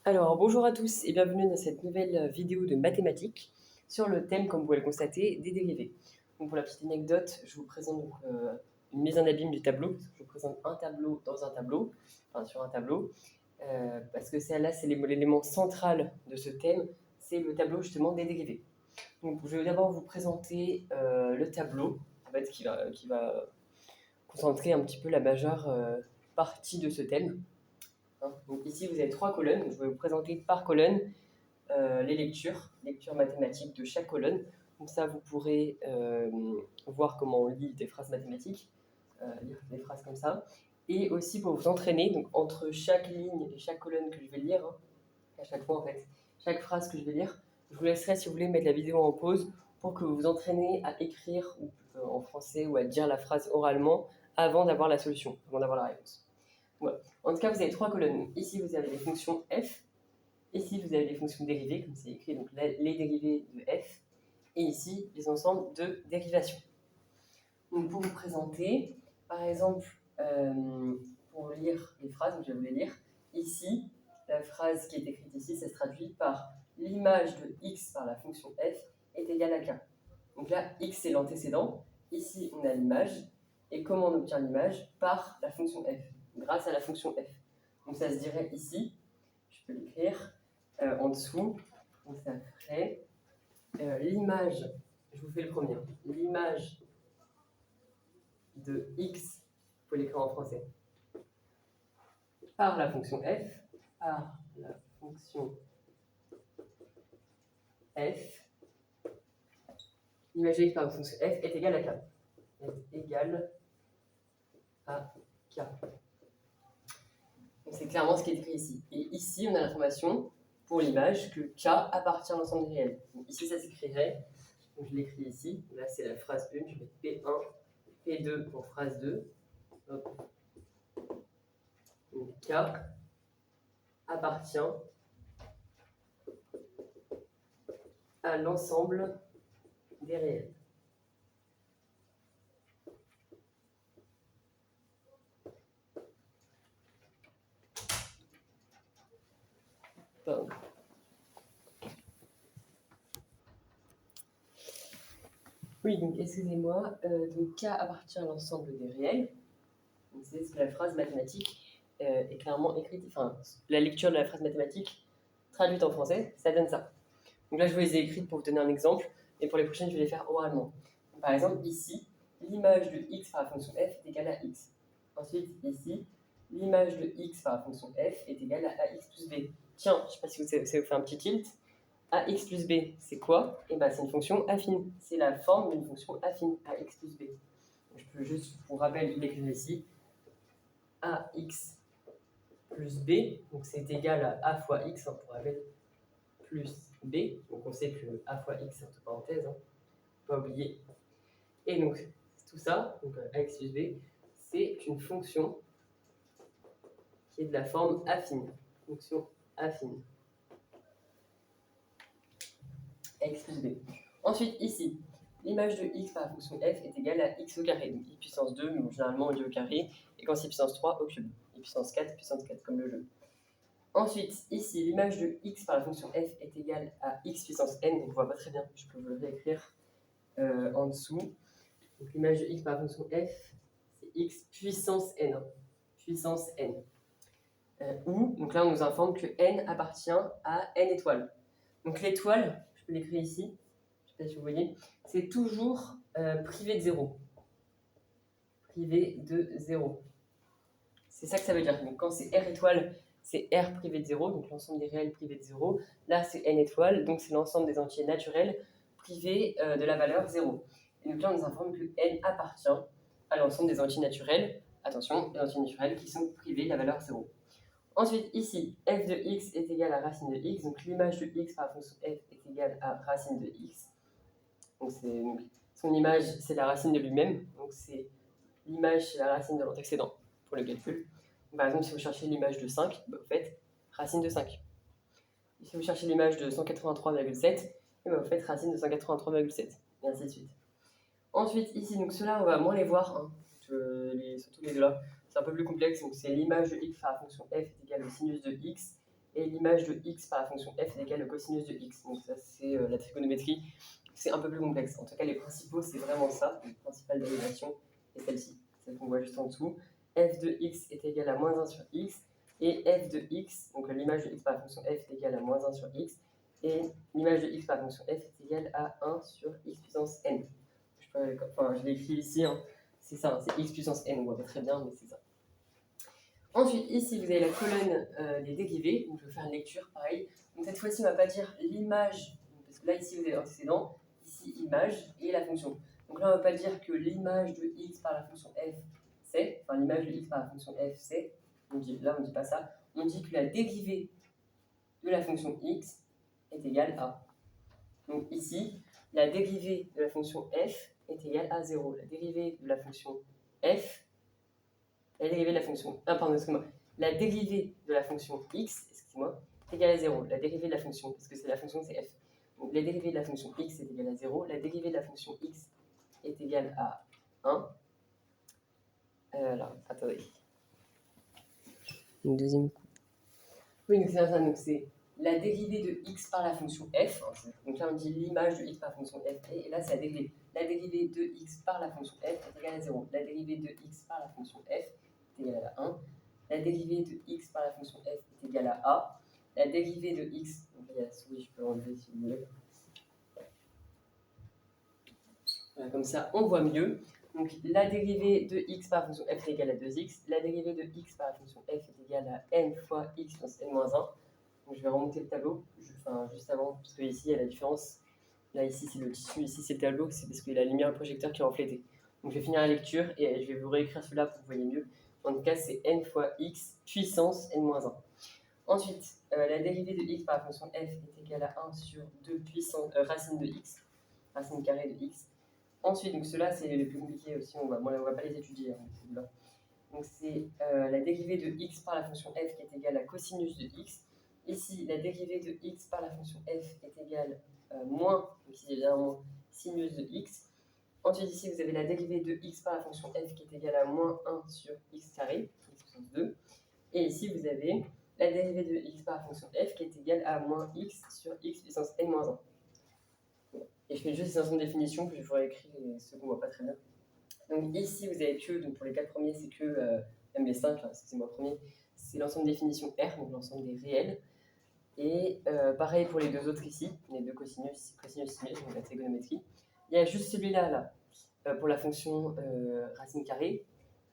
Alors, bonjour à tous et bienvenue dans cette nouvelle vidéo de mathématiques sur le thème, comme vous pouvez le constater, des dérivés. Donc, pour la petite anecdote, je vous présente une mise en abîme du tableau. Je vous présente un tableau dans un tableau, enfin sur un tableau, parce que c'est l'élément central de ce thème, c'est le tableau justement des dérivés. Donc, je vais d'abord vous présenter le tableau, en fait, qui va concentrer un petit peu la majeure partie de ce thème. Donc ici, vous avez 3 colonnes. Donc, je vais vous présenter par colonne les lectures mathématiques de chaque colonne. Comme ça, vous pourrez voir comment on lit des phrases mathématiques, lire des phrases comme ça. Et aussi pour vous entraîner, donc entre chaque ligne et chaque colonne que je vais lire, à chaque fois en fait, chaque phrase que je vais lire, je vous laisserai, si vous voulez, mettre la vidéo en pause pour que vous vous entraînez à écrire en français ou à dire la phrase oralement avant d'avoir la solution, avant d'avoir la réponse. Voilà. En tout cas, vous avez 3 colonnes. Ici, vous avez les fonctions f. Ici, vous avez les fonctions dérivées, comme c'est écrit, donc les dérivés de f. Et ici, les ensembles de dérivations. Donc, pour vous présenter, par exemple, pour lire les phrases, donc je vais vous les lire. Ici, la phrase qui est écrite ici, ça se traduit par l'image de x par la fonction f est égale à k. Donc là, x c'est l'antécédent. Ici, on a l'image. Et comment on obtient l'image? Par la fonction f, grâce à la fonction f. Donc ça se dirait ici, je peux l'écrire en dessous. Donc ça ferait l'image, je vous fais le premier, l'image de x, il faut l'écrire en français, par la fonction f, par la fonction f, l'image de x par la fonction f est égale à k. Est égale à k. Donc c'est clairement ce qui est écrit ici. Et ici, on a l'information pour l'image que k appartient à l'ensemble des réels. Donc ici, ça s'écrirait, donc je l'écris ici, là c'est la phrase 1, je mets P1, P2 pour phrase 2. Hop. Donc k appartient à l'ensemble des réels. Pardon. Oui, donc excusez-moi, donc k appartient à l'ensemble des réels. C'est ce que la phrase mathématique est clairement écrite, enfin la lecture de la phrase mathématique traduite en français, ça donne ça. Donc là je vous les ai écrites pour vous donner un exemple, et pour les prochaines je vais les faire oralement. Donc, par exemple ici, l'image de x par la fonction f est égale à x. Ensuite ici, l'image de x par la fonction f est égale à ax plus b. Tiens, je ne sais pas si ça vous fait un petit tilt. Ax plus b, c'est quoi? Et ben, c'est une fonction affine. C'est la forme d'une fonction affine, ax plus b. Donc, je peux juste, pour rappel, l'écrire ici. Ax plus b, donc c'est égal à a fois x, pour rappel, plus b. Donc on sait que a fois x, entre parenthèses, pas oublier. Et donc, tout ça, donc ax plus b, c'est une fonction qui est de la forme affine. Fonction affine. X plus b. Ensuite, ici, l'image de x par la fonction f est égale à x au carré. Donc i puissance 2, mais bon, généralement on dit au carré. Et quand c'est puissance 3, au cube. I puissance 4, comme le jeu. Ensuite, ici, l'image de x par la fonction f est égale à x puissance n. Donc on ne voit pas très bien, je peux vous le réécrire en dessous. Donc l'image de x par la fonction f, c'est x puissance n. Puissance n. Donc là, on nous informe que n appartient à n étoiles. Donc l'étoile, je peux l'écrire ici, je ne sais pas si vous voyez, c'est toujours privé de 0. Privé de 0. C'est ça que ça veut dire. Donc quand c'est R étoile, c'est R privé de 0, donc l'ensemble des réels privés de 0. Là, c'est N étoile, donc c'est l'ensemble des entiers naturels privés de la valeur 0. Et donc là, on nous informe que N appartient à l'ensemble des entiers naturels, attention, des entiers naturels qui sont privés de la valeur 0. Ensuite, ici, f de x est égal à racine de x, donc l'image de x par la fonction f est égale à racine de x. Donc son image, c'est la racine de lui-même, donc c'est l'image, c'est la racine de l'antécédent pour le calcul. Donc, par exemple, si vous cherchez l'image de 5, vous faites racine de 5. Si vous cherchez l'image de 183,7, vous faites racine de 183,7, et ainsi de suite. Ensuite, ici, donc ceux-là, on va moins les voir, surtout les deux là. C'est un peu plus complexe, donc c'est l'image de x par la fonction f est égale au sinus de x, et l'image de x par la fonction f est égale au cosinus de x. Donc ça, c'est la trigonométrie. C'est un peu plus complexe. En tout cas, les principaux, c'est vraiment ça. Les principales dérivations est celle-ci, celle qu'on voit juste en dessous. F de x est égal à moins 1 sur x, et f de x, donc l'image de x par la fonction f est égale à moins 1 sur x, et l'image de x par la fonction f est égale à 1 sur x puissance n. Je l'ai écrit ici, hein. C'est ça, hein, c'est x puissance n, on voit pas très bien, mais c'est ça. Ensuite, ici, vous avez la colonne des dérivés. Donc, je vais faire une lecture, pareil. Donc, cette fois-ci, on ne va pas dire l'image, parce que là, ici, vous avez l'antécédent, ici, image, et la fonction. Donc là, on ne va pas dire que l'image de x par la fonction f, c'est, enfin, l'image de x par la fonction f, c'est, là, on ne dit pas ça. On dit que la dérivée de la fonction x est égale à. Donc, ici, la dérivée de la fonction f est égale à 0. La dérivée de la fonction f, la dérivée de la fonction, la dérivée de la fonction x, excusez-moi, est égale à 0. La dérivée de la fonction, parce que c'est la fonction, c'est f. Donc la dérivée de la fonction x est égale à 0. La dérivée de la fonction x est égale à 1. Alors, attendez. Une deuxième coup. Oui, donc c'est ça. Donc c'est la dérivée de x par la fonction f. Donc là, on dit l'image de x par la fonction f. Et là, c'est la dérivée. La dérivée de x par la fonction f est égale à 0. La dérivée de x par la fonction f est égale à 1. La dérivée de x par la fonction f est égale à a. La dérivée de x, donc il y a la souris, je peux l'enlever si vous voulez. Voilà, comme ça, on voit mieux. Donc la dérivée de x par la fonction f est égale à 2x. La dérivée de x par la fonction f est égale à n fois x plus n-1. Donc je vais remonter le tableau, juste avant, parce que ici il y a la différence. Là, ici c'est le tissu, ici c'est le tableau, c'est parce qu'il y a la lumière et le projecteur qui est reflété. Donc je vais finir la lecture et je vais vous réécrire cela pour que vous voyez mieux. En tout cas, c'est n fois x puissance n-1. Ensuite, la dérivée de x par la fonction f est égale à 1 sur 2 puissance racine de x, racine carrée de x. Ensuite, donc ceux-là, c'est les plus compliqués aussi, on va pas les étudier. Hein, donc c'est la dérivée de x par la fonction f qui est égale à cosinus de x. Ici, la dérivée de x par la fonction f est égale moins, donc ici il y a bien moins, sinus de x. Ensuite, ici, vous avez la dérivée de x par la fonction f qui est égale à moins 1 sur x carré, x puissance 2. Et ici, vous avez la dérivée de x par la fonction f qui est égale à moins x sur x puissance n-1. Et je fais juste les instants de définition, puis je vous écrire ceux qu'on ne voit pas très bien. Donc ici, vous avez que, donc pour les 4 premiers, c'est que, même les 5, excusez-moi, premier, c'est l'ensemble de définition R, donc l'ensemble des réels. Et pareil pour les deux autres ici, les deux cosinus, sinus, donc la trigonométrie. Il y a juste celui-là, pour la fonction racine carrée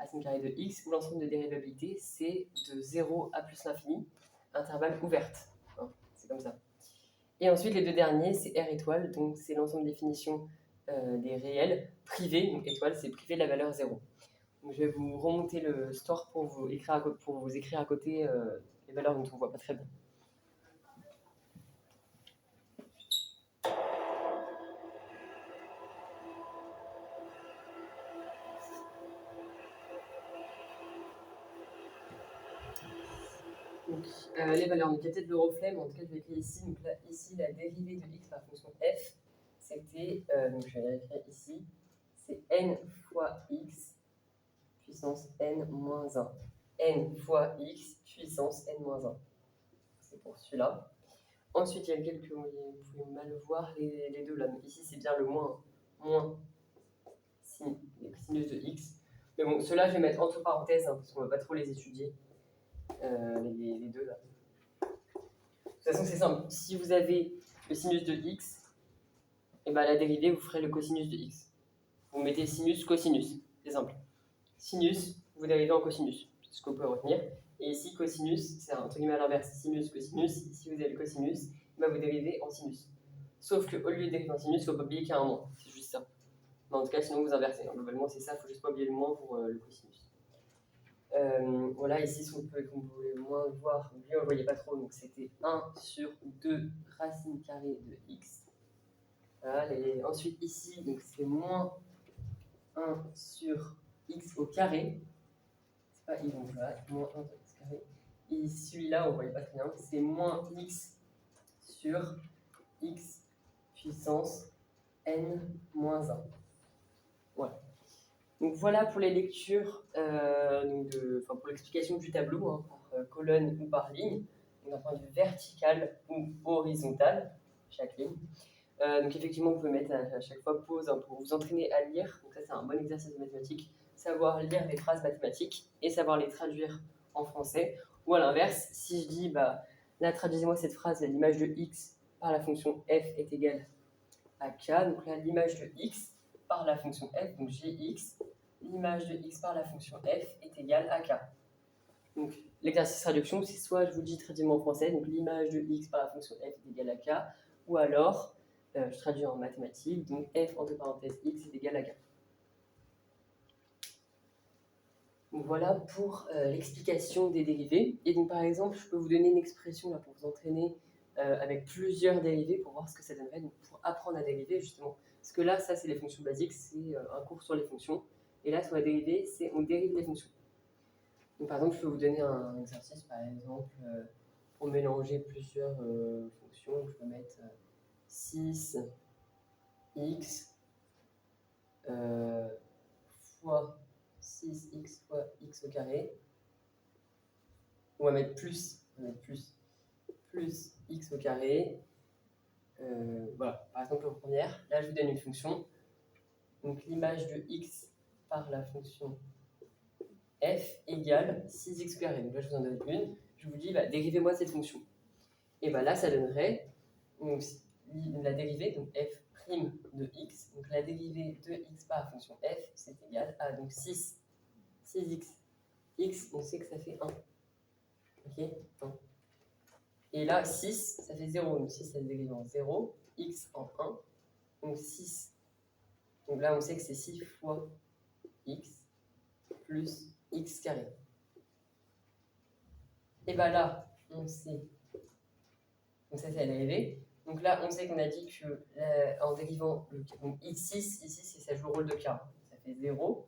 de x, où l'ensemble de dérivabilité, c'est de 0 à plus l'infini, intervalle ouverte. Hein, c'est comme ça. Et ensuite, les deux derniers, c'est R étoile, donc c'est l'ensemble de définition des réels privés. Donc étoile, c'est privé de la valeur 0. Donc je vais vous remonter le store pour vous écrire à côté les valeurs dont on ne voit pas très bien. Donc, les valeurs, donc il y a peut-être le reflet, mais en tout cas je vais écrire ici. Donc là, ici, la dérivée de x par fonction f, c'était, donc je vais l'écrire ici, c'est n fois x puissance n moins 1. N fois x puissance n moins 1. C'est pour celui-là. Ensuite, il y a quelques, vous pouvez mal voir les deux là. Donc ici, c'est bien le moins sinus de x. Mais bon, ceux-là, je vais mettre entre parenthèses, hein, parce qu'on ne va pas trop les étudier, les deux là. De toute façon, c'est simple. Si vous avez le sinus de x, et ben la dérivée, vous ferez le cosinus de x. Vous mettez sinus, cosinus. C'est simple. Sinus, vous dérivez en cosinus. C'est ce qu'on peut retenir. Et ici, cosinus, c'est entre guillemets à l'inverse. Sinus, cosinus. Ici, vous avez le cosinus, ben vous dérivez en sinus. Sauf qu'au lieu de dériver en sinus, il ne faut pas oublier qu'il y a un moins. C'est juste ça. Mais en tout cas, sinon, vous inversez. Globalement, c'est ça. Il ne faut juste pas oublier le moins pour le cosinus. Voilà, ici, si on peut moins voir, lui, on ne le voyait pas trop, donc c'était 1 sur 2 racine carrée de x. Voilà, ensuite, ici, donc c'est moins 1 sur x au carré. C'est pas y, donc voilà, moins 1 sur x carré. Et celui-là, on ne voyait pas très bien, c'est moins x sur x puissance n moins 1. Voilà. Donc voilà pour les lectures, pour l'explication du tableau, hein, par colonne ou par ligne. Donc d'un point de vue vertical ou horizontal, chaque ligne. Donc effectivement, vous pouvez mettre à chaque fois pause pour vous entraîner à lire. Donc ça, c'est un bon exercice de mathématiques. Savoir lire des phrases mathématiques et savoir les traduire en français. Ou à l'inverse, si je dis, là, traduisez-moi cette phrase, l'image de x par la fonction f est égale à k. Donc là, l'image de x par la fonction f, donc gx, l'image de x par la fonction f est égale à k. Donc l'exercice traduction, c'est soit je vous dis traduis-moi en français, donc l'image de x par la fonction f est égale à k, ou alors je traduis en mathématiques, donc f entre parenthèses x est égal à k. Donc voilà pour l'explication des dérivés. Et donc par exemple, je peux vous donner une expression là, pour vous entraîner avec plusieurs dérivés pour voir ce que ça donnerait, donc pour apprendre à dériver justement. Parce que là, ça c'est les fonctions basiques, c'est un cours sur les fonctions. Et là, sur la dérivée, c'est on dérive les fonctions. Donc par exemple, je peux vous donner un exercice, par exemple, pour mélanger plusieurs fonctions. Je peux mettre 6x fois 6x fois x au carré. On va mettre plus x au carré. Voilà, par exemple en première, là je vous donne une fonction. Donc l'image de x par la fonction f égale 6x au carré. Donc là je vous en donne une. Je vous dis, dérivez-moi cette fonction. Et là ça donnerait donc, la dérivée, donc f' de x. Donc la dérivée de x par la fonction f, c'est égal à donc 6x. X, on sait que ça fait 1. Ok, 1. Et là, 6, ça fait 0. Donc 6, ça se dérive en 0. X en 1. Donc 6. Donc là, on sait que c'est 6 fois x plus x carré. Et là, on sait. Donc ça, c'est la dérivée. Donc là, on sait qu'on a dit que en dérivant donc x6, ici, ça joue le rôle de k. Ça fait 0.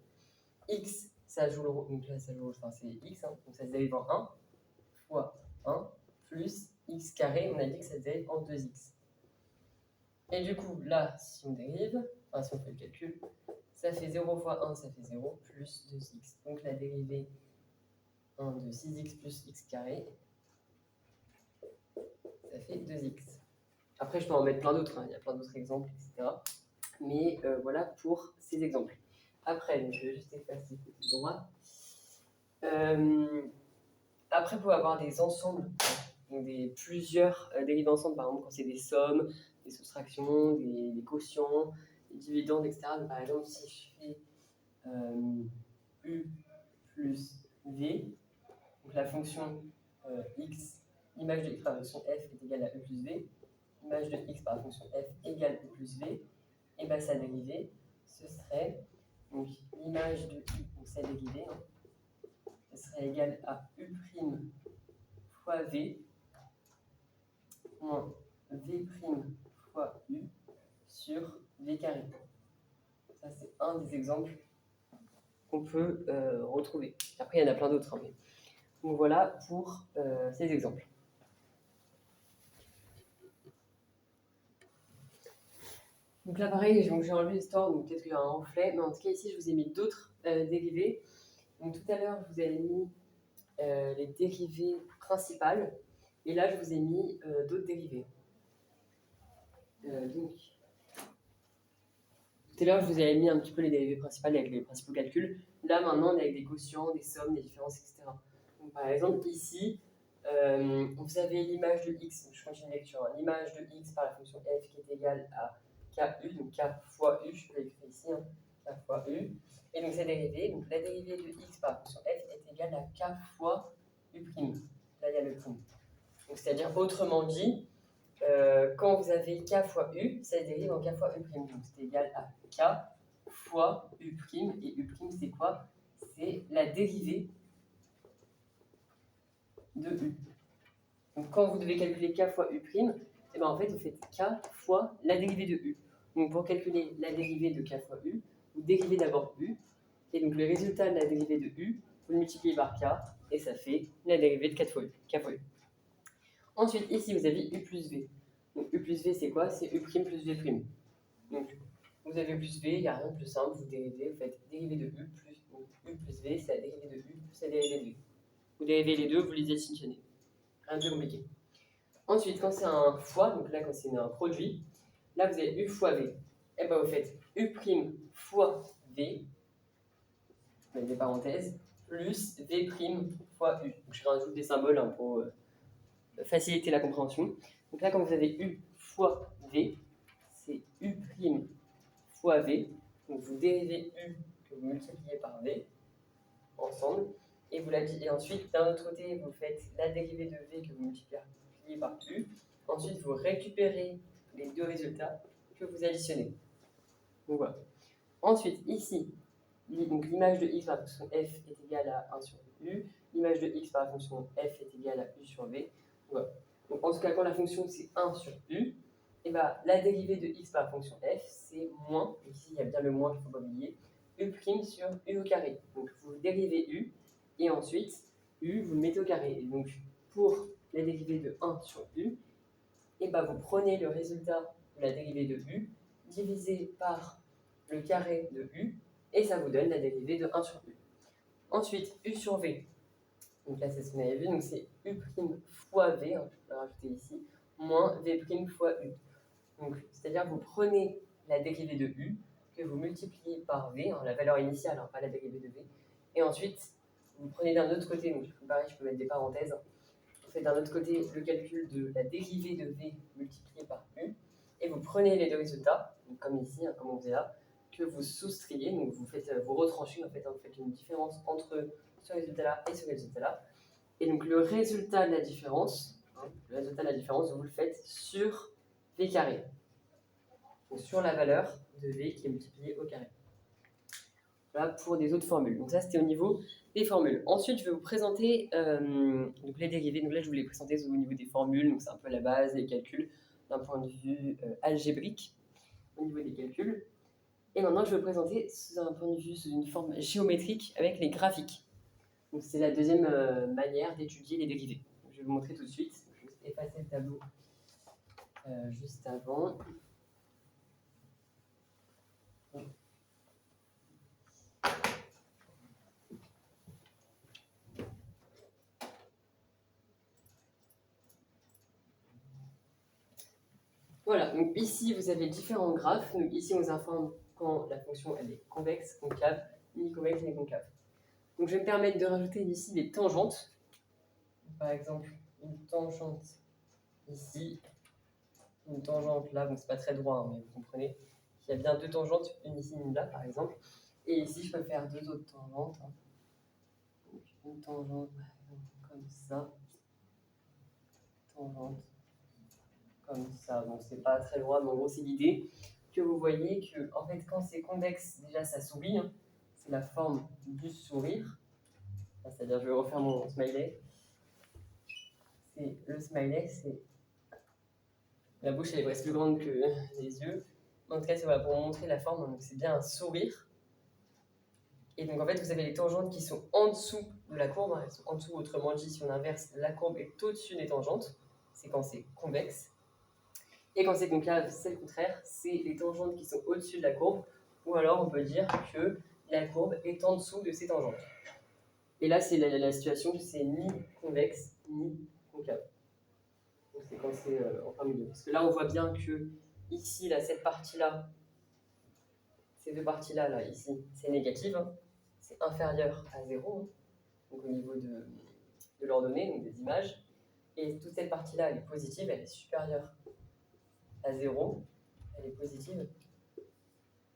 X, ça joue le rôle. Donc là, ça joue, enfin, c'est x. Hein, donc ça se dérive en 1 fois 1 plus x carré. On a dit que ça se dérive en 2x. Et du coup, là, si on dérive, enfin si on fait le calcul, ça fait 0 fois 1, ça fait 0, plus 2x. Donc la dérivée 1 de 6x plus x carré, ça fait 2x. Après, je peux en mettre plein d'autres, il y a plein d'autres exemples, etc. Mais voilà pour ces exemples. Après, donc, je vais juste effacer tout droit. Après, vous pouvez avoir des ensembles, donc plusieurs dérivés ensemble, par exemple quand c'est des sommes, des soustractions, des quotients, des dividendes, etc. Donc, par exemple, si je fais u plus v, donc la fonction x, l'image de x par la fonction f est égale à u plus v, l'image de x par la fonction f égale u plus v, et sa dérivée, ce serait donc l'image de i, donc sa dérivée, ce serait égal à u' fois v moins v' fois u sur v carré. Ça, c'est un des exemples qu'on peut retrouver. Après, il y en a plein d'autres. Mais... Donc voilà pour ces exemples. Donc là, pareil, j'ai enlevé l'histoire, donc peut-être qu'il y a un reflet. Mais en tout cas, ici, je vous ai mis d'autres dérivés. Donc tout à l'heure, je vous ai mis les dérivées principales. Et là, je vous ai mis d'autres dérivés. Donc, tout à l'heure, je vous avais mis un petit peu les dérivées principales avec les principaux calculs. Là, maintenant, on est avec des quotients, des sommes, des différences, etc. Donc, par exemple, ici, vous avez l'image de x. Je continue la lecture. L'image de x par la fonction f qui est égale à ku, donc k fois u, je peux l'écrire ici, k fois u. Et donc, c'est dérivé. Donc, la dérivée de x par la fonction f est égale à k fois u'. Là, il y a le prime. Donc, c'est-à-dire, autrement dit, quand vous avez k fois u, ça dérive en k fois u'. Donc c'est égal à k fois u'. Et u', c'est quoi? C'est la dérivée de u. Donc quand vous devez calculer k fois u', et en fait vous faites k fois la dérivée de u. Donc pour calculer la dérivée de k fois u, vous dérivez d'abord u. Et donc le résultat de la dérivée de u, vous le multipliez par k. Et ça fait la dérivée de k fois u. Ensuite, ici, vous avez u plus v. Donc, u plus v, c'est quoi? C'est u' plus v'. Donc, vous avez u plus v, il n'y a rien de plus simple, vous dérivez, vous faites dérivée de u plus, donc, u plus v, c'est la dérivée de u plus la dérivée de v. Vous dérivez les deux, vous les additionnez. Rien de plus compliqué. Ensuite, quand c'est un fois, donc là, quand c'est un produit, là, vous avez U fois V. Et bien, vous faites U' fois V, avec des parenthèses, plus V' fois U. Donc, je rajoute des symboles pour faciliter la compréhension. Donc là, quand vous avez U fois V, c'est U' fois V. Donc, vous dérivez U que vous multipliez par V ensemble. Et ensuite, d'un autre côté, vous faites la dérivée de V que vous multipliez par U. Ensuite, vous récupérez les deux résultats que vous additionnez. Donc voilà. Ensuite, ici, l'image de x par la fonction f est égale à 1 sur u. L'image de x par la fonction f est égale à u sur v. Voilà. Donc en tout cas, quand la fonction c'est 1 sur u, et ben, la dérivée de x par la fonction f, c'est moins, ici il y a bien le moins qu'il ne faut pas oublier, u' sur u au carré. Donc vous dérivez u, et ensuite, u, vous le mettez au carré. Et donc, pour la dérivée de 1 sur u, et ben, vous prenez le résultat de la dérivée de u, divisé par le carré de u, et ça vous donne la dérivée de 1 sur u. Ensuite, u sur v. Donc là, c'est ce qu'on avait vu, donc c'est u' fois v, je peux le rajouter ici, moins v' fois u. Donc, c'est-à-dire que vous prenez la dérivée de u, que vous multipliez par v, la valeur initiale, pas la dérivée de v, et ensuite, vous prenez d'un autre côté, donc pareil, je peux mettre des parenthèses, vous faites d'un autre côté le calcul de la dérivée de v multipliée par u, et vous prenez les deux résultats, donc comme ici, comme on faisait là, que vous soustrayez, donc vous retranchez, vous faites une différence entre ce résultat-là et ce résultat-là, et donc le résultat de la différence, vous le faites sur v carré, donc sur la valeur de v qui est multipliée au carré. Voilà pour des autres formules. Donc ça, c'était au niveau des formules. Ensuite, je vais vous présenter donc les dérivés. Donc là, je vous les présenter au niveau des formules. Donc c'est un peu la base, les calculs d'un point de vue algébrique au niveau des calculs. Et maintenant, je vais vous présenter sous un point de vue, sous une forme géométrique avec les graphiques. Donc c'est la deuxième manière d'étudier les dérivés. Donc, je vais vous montrer tout de suite. Je vais effacer le tableau juste avant. Voilà, donc ici vous avez différents graphes. Donc ici on vous informe quand la fonction elle est convexe, concave, uniconvexe et concave. Donc je vais me permettre de rajouter ici des tangentes. Par exemple, une tangente ici, une tangente là, donc c'est pas très droit, mais vous comprenez. Il y a bien deux tangentes, une ici, une là par exemple. Et ici je peux faire deux autres tangentes. Donc une tangente comme ça, tangente comme ça. Donc c'est pas très droit, mais en gros c'est l'idée que vous voyez que en fait quand c'est convexe, déjà ça sourit, c'est la forme du sourire. C'est-à-dire je vais refaire mon smiley. C'est le smiley, c'est la bouche elle est presque plus grande que les yeux. En tout cas c'est voilà, pour montrer la forme, donc c'est bien un sourire. Et donc en fait vous avez les tangentes qui sont en dessous de la courbe, elles sont en dessous, autrement dit si on inverse, la courbe est au-dessus des tangentes, c'est quand c'est convexe. Et quand c'est concave, c'est le contraire, c'est les tangentes qui sont au-dessus de la courbe, ou alors on peut dire que la courbe est en dessous de ces tangentes. Et là, c'est la situation, c'est ni convexe, ni concave. Donc c'est quand c'est en plein milieu. Parce que là, on voit bien que ici, là, cette partie-là, ces deux parties-là, là, ici, c'est négatif, c'est inférieur à 0, donc au niveau de l'ordonnée, donc des images. Et toute cette partie-là, elle est positive, elle est supérieure à 0, elle est positive.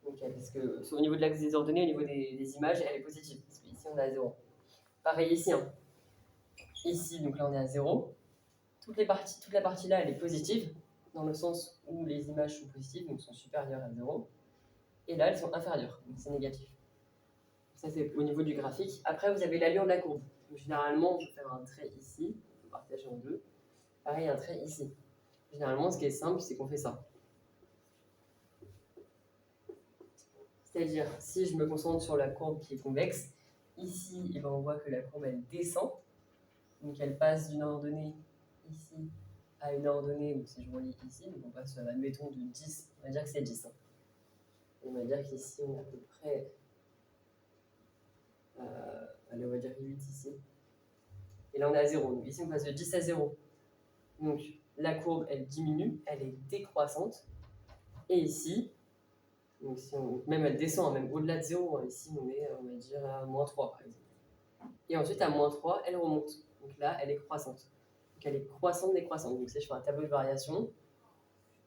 Donc, parce que au niveau de l'axe des ordonnées, au niveau des images, elle est positive. Parce qu'ici, on est à 0. Pareil ici. Ici, donc là, on est à 0. Toute la partie là, elle est positive, dans le sens où les images sont positives, donc sont supérieures à 0. Et là, elles sont inférieures, donc c'est négatif. Ça, c'est au niveau du graphique. Après, vous avez l'allure de la courbe. Donc, généralement, on peut faire un trait ici, on peut partager en deux. Pareil, un trait ici. Généralement, ce qui est simple, c'est qu'on fait ça. C'est-à-dire, si je me concentre sur la courbe qui est convexe, ici, et ben on voit que la courbe, elle descend. Donc, elle passe d'une ordonnée ici à une ordonnée, donc si je relis ici, donc on passe, admettons, de 10, on va dire que c'est 10. On va dire qu'ici, on est à peu près, allez, on va dire 8 ici. Et là, on est à 0. Donc ici, on passe de 10 à 0. Donc la courbe, elle diminue, elle est décroissante. Et ici, donc si même elle descend, même au-delà de 0, ici on est, on va dire, à -3 par exemple. Et ensuite, à -3, elle remonte. Donc là, elle est croissante. Donc elle est croissante, décroissante. Donc si je fais un tableau de variation,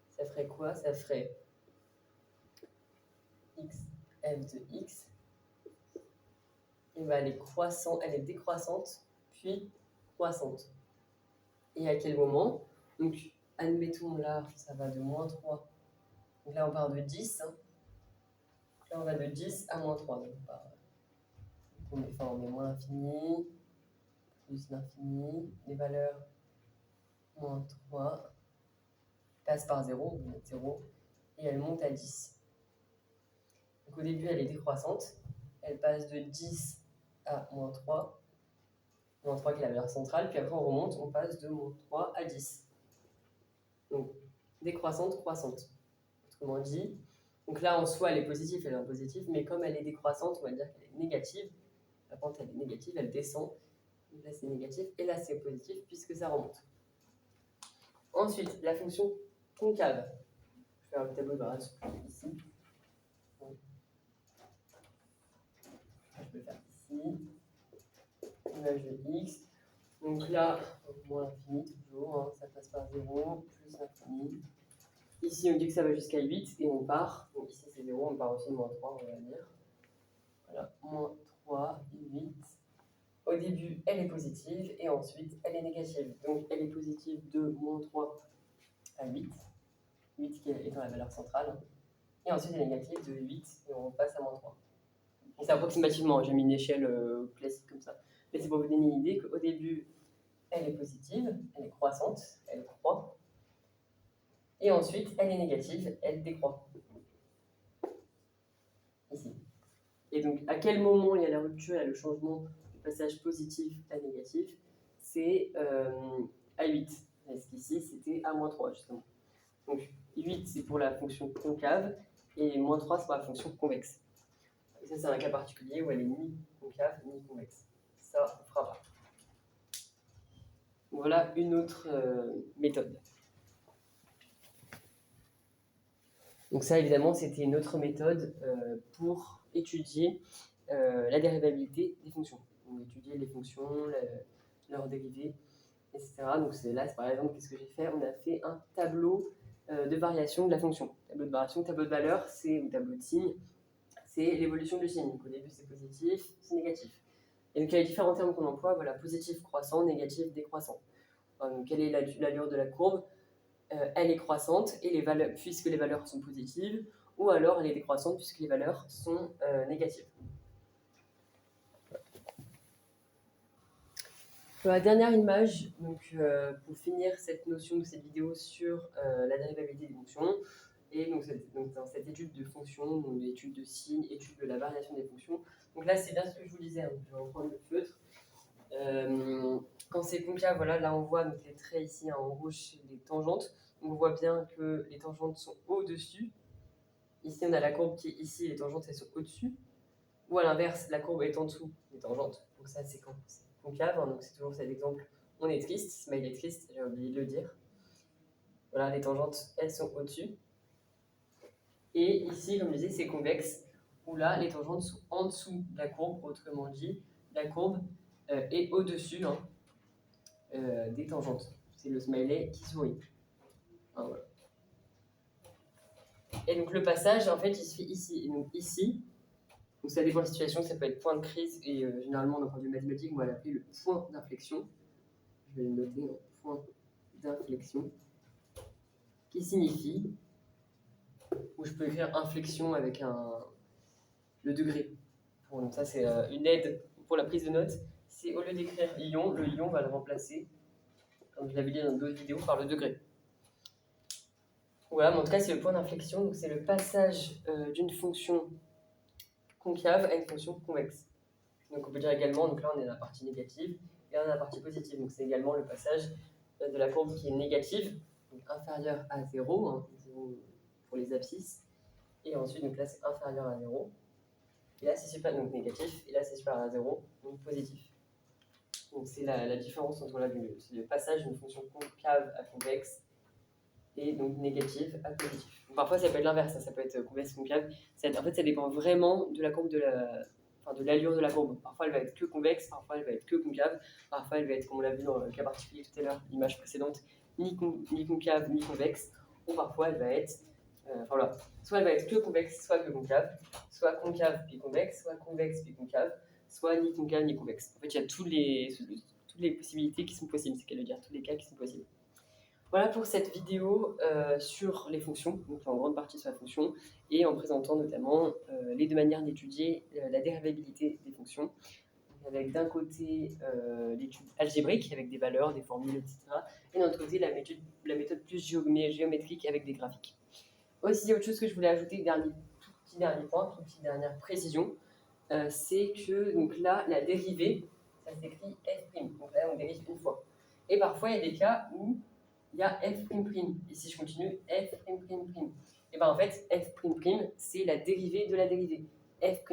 ça ferait quoi? Ça ferait x, f de x. Et ben elle est décroissante, puis croissante. Et à quel moment? Donc, admettons là, ça va de -3. Donc là, on part de 10. Hein. Là, on va de 10 à -3. Donc, on met moins l'infini, plus l'infini. Les valeurs -3 passent par 0, on va mettre 0, et elle monte à 10. Donc, au début, elle est décroissante. Elle passe de 10 à -3. -3 qui est la valeur centrale, puis après on remonte, on passe de -3 à 10. Donc, décroissante, croissante. Autrement dit, donc là en soi elle est positive, elle est en positif, mais comme elle est décroissante, on va dire qu'elle est négative. La pente elle est négative, elle descend. Donc là c'est négatif, et là c'est positif puisque ça remonte. Ensuite, la fonction concave. Je vais faire le tableau de variation ici. Je peux faire ici. Image de x. Donc là, moins l'infini toujours, hein, ça passe par 0, plus l'infini. Ici, on dit que ça va jusqu'à 8 et on part. Donc ici, c'est 0, on part aussi de -3, on va dire. Voilà, -3, 8. Au début, elle est positive et ensuite, elle est négative. Donc, elle est positive de -3 à 8. 8 qui est dans la valeur centrale. Et ensuite, elle est négative de 8 et on passe à -3. Donc, c'est approximativement, j'ai mis une échelle classique comme ça. Mais c'est pour vous donner une idée qu'au début, elle est positive, elle est croissante, elle croît. Et ensuite, elle est négative, elle décroît. Ici. Et donc, à quel moment il y a la rupture, il y a le changement du passage positif à négatif? C'est à 8. Parce qu'ici, c'était à -3, justement. Donc, 8, c'est pour la fonction concave, et -3, c'est pour la fonction convexe. Et ça, c'est un cas particulier où elle est ni concave, ni convexe. Ça, on ne fera pas. Voilà une autre méthode. Donc ça, évidemment, c'était une autre méthode pour étudier la dérivabilité des fonctions. Donc étudier les fonctions, leurs dérivées, etc. Donc là, par exemple, qu'est-ce que j'ai fait? On a fait un tableau de variation de la fonction. Tableau de variation, tableau de valeur, ou tableau de signe, c'est l'évolution du signe. Donc au début, c'est positif, c'est négatif. Et donc il y a les différents termes qu'on emploie, voilà, positif, croissant, négatif, décroissant. Donc quelle est l'allure de la courbe? Elle est croissante et puisque les valeurs sont positives, ou alors elle est décroissante puisque les valeurs sont négatives. La dernière image, donc, pour finir cette notion de cette vidéo sur la dérivabilité des fonctions, et donc dans cette étude de fonctions, donc l'étude de signes, étude de la variation des fonctions. Donc là, c'est bien ce que je vous disais, hein, je vais reprendre le feutre. Quand c'est concave, voilà, là on voit donc, les traits ici en rouge, les tangentes. On voit bien que les tangentes sont au-dessus. Ici, on a la courbe qui est ici, les tangentes elles sont au-dessus. Ou à l'inverse, la courbe est en dessous des tangentes. Donc ça, c'est quand c'est concave. Hein, donc c'est toujours cet exemple. On est triste, smile est triste, j'ai oublié de le dire. Voilà, les tangentes, elles sont au-dessus. Et ici, comme je disais, c'est convexe, où là, les tangentes sont en dessous de la courbe. Autrement dit, la courbe est au-dessus hein, des tangentes. C'est le smiley qui sourit. Hein, voilà. Et donc le passage, en fait, il se fait ici. Et donc ici, donc ça dépend de la situation, ça peut être point de crise, et généralement, d'un point de vue mathématique, on va l'appeler le point d'inflexion. Je vais le noter en point d'inflexion, qui signifie, ou je peux écrire inflexion avec le degré. Donc ça, c'est une aide pour la prise de notes. C'est au lieu d'écrire ion, le ion va le remplacer, comme je l'avais dit dans d'autres vidéos, par le degré. Voilà, mais en tout cas, c'est le point d'inflexion, donc c'est le passage d'une fonction concave à une fonction convexe. Donc on peut dire également, donc là on est dans la partie négative, et là on est dans la partie positive, donc c'est également le passage de la courbe qui est négative, donc inférieure à 0, hein, 0 pour les abscisses, et ensuite donc là c'est inférieur à 0, et là c'est supérieur, donc négatif, et là c'est supérieur à 0, donc positif. Donc c'est la différence entre c'est le passage d'une fonction concave à convexe et donc négative à positive. Donc parfois ça peut être l'inverse, ça peut être convexe concave. En fait ça dépend vraiment de la courbe de l'allure de la courbe. Parfois elle va être que convexe, parfois elle va être que concave, parfois elle va être, comme on l'a vu dans le cas particulier tout à l'heure, l'image précédente, ni concave ni convexe, ou parfois elle va être, voilà, soit elle va être que convexe, soit que concave, soit concave puis convexe, soit convexe puis concave, soit ni concave ni convexe. En fait il y a toutes les possibilités qui sont possibles, c'est qu'elle veut dire tous les cas qui sont possibles. Voilà pour cette vidéo sur les fonctions, donc en grande partie sur la fonction, et en présentant notamment les deux manières d'étudier la dérivabilité des fonctions, avec d'un côté l'étude algébrique, avec des valeurs, des formules, etc., et d'un autre côté la méthode plus géométrique, avec des graphiques. Aussi, autre chose que je voulais ajouter, tout petit dernier point, toute petite dernière précision, c'est que donc là, la dérivée, ça s'écrit f', donc là on dérive une fois. Et parfois il y a des cas où il y a f''. Et si je continue, f''. Et bien en fait, f'', c'est la dérivée de la dérivée. f'',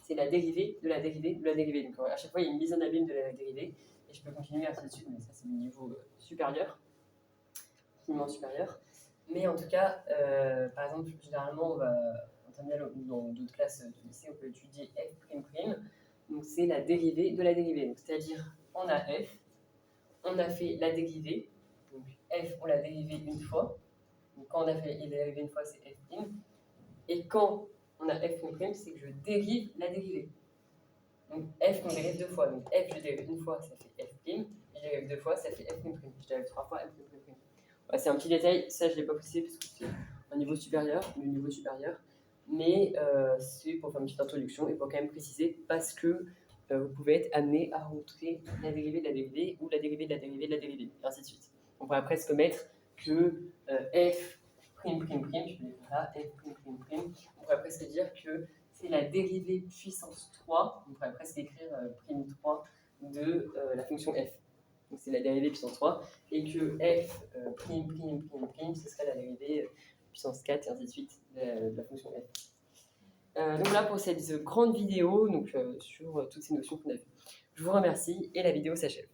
c'est la dérivée de la dérivée de la dérivée. Donc à chaque fois, il y a une mise en abîme de la dérivée. Et je peux continuer ainsi de suite, mais ça, c'est le niveau supérieur, infiniment supérieur. Mais en tout cas, par exemple, généralement, en terminale ou dans d'autres classes de lycée, on peut étudier f''. Donc c'est la dérivée de la dérivée. C'est-à-dire, on a f, on a fait la dérivée. Donc f, on l'a dérivé une fois. Donc quand on a fait la dérivée une fois, c'est f'. Et quand on a f', c'est que je dérive la dérivée. Donc f, on dérive deux fois. Donc f, je dérive une fois, ça fait f'. Et je dérive deux fois, ça fait f'. Je dérive trois fois, f'. Ouais, c'est un petit détail, ça je ne l'ai pas précisé parce que c'est un niveau supérieur, mais c'est pour faire une petite introduction et pour quand même préciser parce que vous pouvez être amené à rencontrer la dérivée de la dérivée ou la dérivée de la dérivée de la dérivée, et ainsi de suite. On pourrait presque mettre que f'', je peux l'écrire là, f'', on pourrait presque dire que c'est la dérivée puissance 3, on pourrait presque écrire prime 3 de la fonction f. Donc c'est la dérivée puissance 3, et que f', ce serait la dérivée puissance 4, et ainsi de suite, de la fonction f. Donc voilà pour cette grande vidéo donc, sur toutes ces notions qu'on a vues. Je vous remercie, et la vidéo s'achève.